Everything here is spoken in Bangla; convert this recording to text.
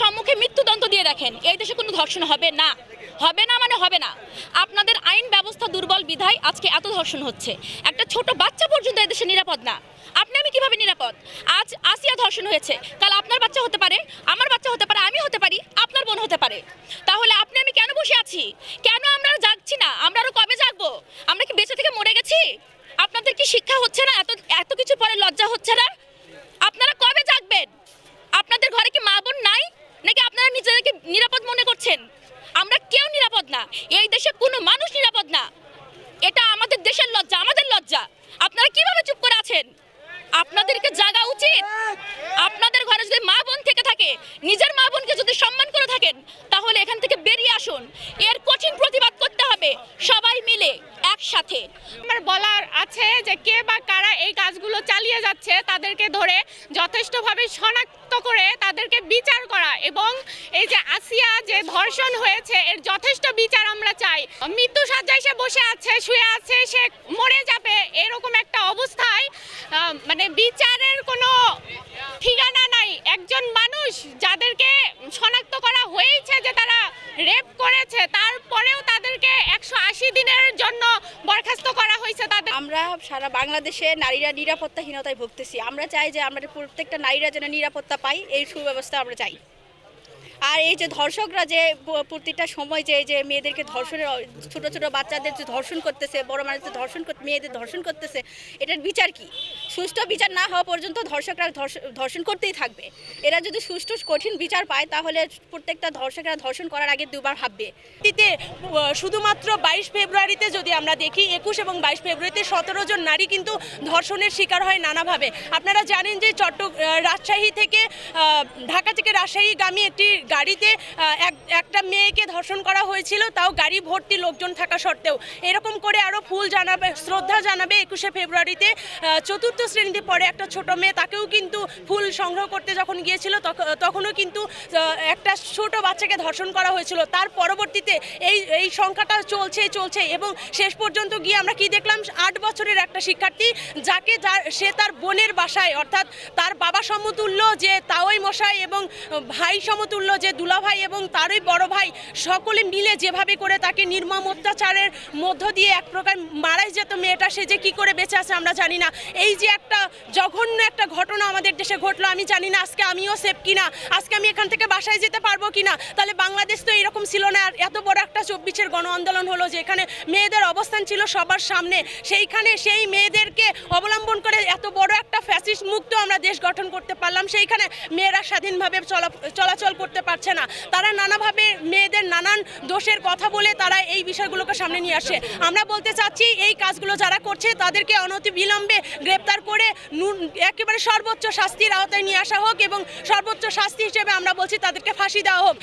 সম্মুখে মৃত্যুদণ্ড দিয়ে রাখেন, এই দেশে কোনো ধর্ষণ হবে না। হবে না মানে হবে না। আপনাদের আইন ব্যবস্থা দুর্বল বিধায় আজকে এত ধর্ষণ হচ্ছে। একটা ছোট বাচ্চা পর্যন্ত এই দেশে নিরাপদ না। আপনি আমি কিভাবে নিরাপদ? আজ আসিয়া ধর্ষণ হয়েছে, কাল আপনার বাচ্চা হতে পারে, আমার বাচ্চা হতে পারে, আমি হতে পারি, আপনার বোন হতে পারে। তাহলে আপনি আমি কেন বসে আছি? কেন আমরা জাগছি না? আমরা আরো কবে জাগবো? আমরা কি বেঁচে থেকে মরে গেছি? আপনাদের কি শিক্ষা হচ্ছে না? এত কিছু পরে লজ্জা হচ্ছে না? আপনারা কবে জাগবেন? আপনাদের ঘরে কি মা বোন নাই, নাকি আপনারা নিজেদেরকে নিরাপদ মনে করছেন? আমরা কেউ নিরাপদ না, এই দেশে কোনো মানুষ নিরাপদ না। এটা আমাদের দেশের লজ্জা, আমাদের লজ্জা। আপনারা কিভাবে চুপ করে আছেন? আপনাদেরকে জাগা উচিত। আপনাদের ঘরে যদি মা বোন থেকে থাকে, নিজের মা বোনকে যদি সম্মান করে থাকেন, তাহলে এখান থেকে বেরিয়ে আসুন। এর কঠিন প্রতিবাদ করতে হবে সবাই মিলে একসাথে। আমার বলার আছে যে কে বা কারা এই কাজগুলো চালিয়ে যাচ্ছে তাদেরকে ধরে যথেষ্টভাবে শনাক্ত করে তাদেরকে বিচার করা, এবং এই যে আসিয়া যে ধর্ষণ হয়েছে এর যথেষ্ট বিচার আমরা চাই। মৃত্যু শয্যায় সে বসে আছে, শুয়ে আছে, সে মরে যাবে, এরকম একটা অবস্থায় মানে বিচারের কোনো ঠিকানা নাই। একজন মানুষ যাদেরকে শনাক্ত করা হয়েছে যে তারা রেপ করেছে, তারপরেও তাদেরকে 180 দিনের জন্য বরখাস্ত করা হয়েছে। তাদের আমরা সারা বাংলাদেশে নারীরা নিরাপত্তাহীনতায় ভুগতেছি। আমরা চাই যে আমরা প্রত্যেকটা নারীরা যেন নিরাপত্তা পাই, এই সুব্যবস্থা আমরা চাই। আর এই যে ধর্ষকরা যে প্রতিটা সময় যে মেয়েদেরকে ধর্ষণের, ছোট ছোট বাচ্চাদের যে ধর্ষণ করতেছে, বড় মানুষদের মেয়েদের ধর্ষণ করতেছে, এটার বিচার কি? সুষ্ঠু বিচার না হওয়া পর্যন্ত ধর্ষকরা ধর্ষণ করতেই থাকবে। এরা যদি সুষ্ঠু কঠিন বিচার পায়, তাহলে প্রত্যেকটা ধর্ষকরা ধর্ষণ করার আগে দুবার ভাববে। শুধুমাত্র 22 ফেব্রুয়ারিতে যদি আমরা দেখি, 21 এবং 22 ফেব্রুয়ারিতে 17 জন নারী কিন্তু ধর্ষণের শিকার হয় নানাভাবে। আপনারা জানেন যে রাজশাহী থেকে ঢাকা থেকে রাজশাহীগামী একটি গাড়িতে একটা মেয়েকে ধর্ষণ করা হয়েছিল, তাও গাড়ি ভর্তি লোকজন থাকা সত্ত্বেও। এরকম করে আরও শ্রদ্ধা জানাবে 21শে ফেব্রুয়ারিতে চতুর্থ শ্রেণীতে পড়ে একটা ছোট মেয়ে, তাকেও কিন্তু ফুল সংগ্রহ করতে যখন গিয়েছিল তখনও কিন্তু একটা ছোট বাচ্চাকে ধর্ষণ করা হয়েছিল। তার পরবর্তীতে এই সংখ্যাটা চলছে এবং শেষ পর্যন্ত গিয়ে আমরা কি দেখলাম? 8 বছরের একটা শিক্ষার্থী, সে তার বোনের বাসায়, অর্থাৎ তার বাবা সমতুল্য যে তাওই মশাই এবং ভাই সমতুল্য যে দুলাভাই এবং তারই বড় ভাই, সকলে মিলে যেভাবে করে তাকে নির্মম অত্যাচারের মধ্য দিয়ে এক প্রকার মারাই যেত মেয়েটা, সে যে কী করে বেঁচে আছে আমরা জানি না। এই যে একটা জঘন্য একটা ঘটনা আমাদের দেশে ঘটলো, আমি জানি না আজকে আমিও সেফ কিনা, আজকে আমি এখান থেকে বাসায় যেতে পারবো কিনা। তাহলে বাংলাদেশ তো এরকম ছিল না। আর এত বড় একটা 24-এর গণ আন্দোলন হলো, যেখানে মেয়েদের অবস্থান ছিল সবার সামনে, সেইখানে সেই মেয়েদেরকে অবলম্বন করে এত বড় একটা ফ্যাসিস্ট মুক্ত আমরা দেশ গঠন করতে পারলাম। সেইখানে মেয়েরা স্বাধীনভাবে চলাচল করতে পারছে না। তারা নানাভাবে মেয়েদের নানান দোষের কথা বলে তারা এই বিষয়গুলোকে সামনে নিয়ে আসে। আমরা বলতে চাচ্ছি, এই কাজগুলো যারা করছে তাদেরকে অনতিবিলম্বে গ্রেপ্তার করে একেবারে সর্বোচ্চ শাস্তির আওতায় নিয়ে আসা হোক, এবং সর্বোচ্চ শাস্তি হিসেবে আমরা বলছি তাদেরকে ফাঁসি দেওয়া হোক।